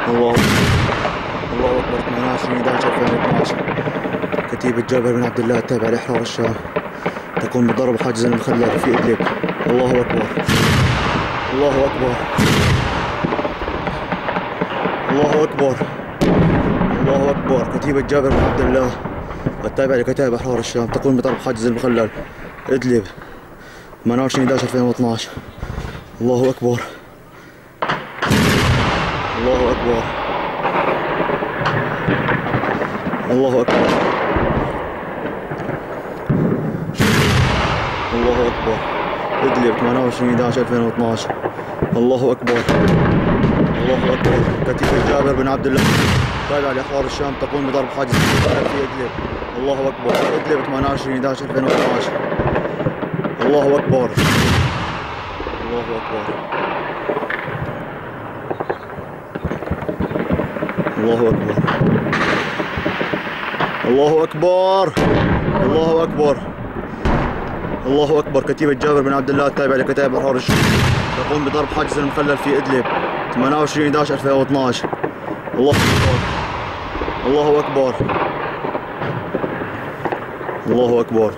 الله الله أكبر. 28/11/2012 كتيبة جابر بن عبد الله التابعة لإحرار الشام تقوم بضرب حاجز المخلل في إدلب. الله أكبر الله أكبر الله أكبر الله أكبر. كتيبة جابر بن عبد الله التابعة لكتائب إحرار الشام تقوم بضرب حاجز المخلل إدلب 28/11/2012. الله أكبر الله أكبر الله أكبر الله أكبر. إدلب 28/11/2012. الله أكبر الله أكبر. كتيبة جابر بن عبد الله تابعة لإحرار الشام تقوم بضرب حاجز المخلل في إدلب. الله أكبر. إدلب 28/11/2012. الله أكبر الله أكبر الله أكبر الله أكبر الله أكبر الله أكبر. كتيبة جابر بن عبد الله التابعة لكتائب إحرار الشام تقوم بضرب حاجز المخلل في إدلب 28/11/2012. الله أكبر الله أكبر الله أكبر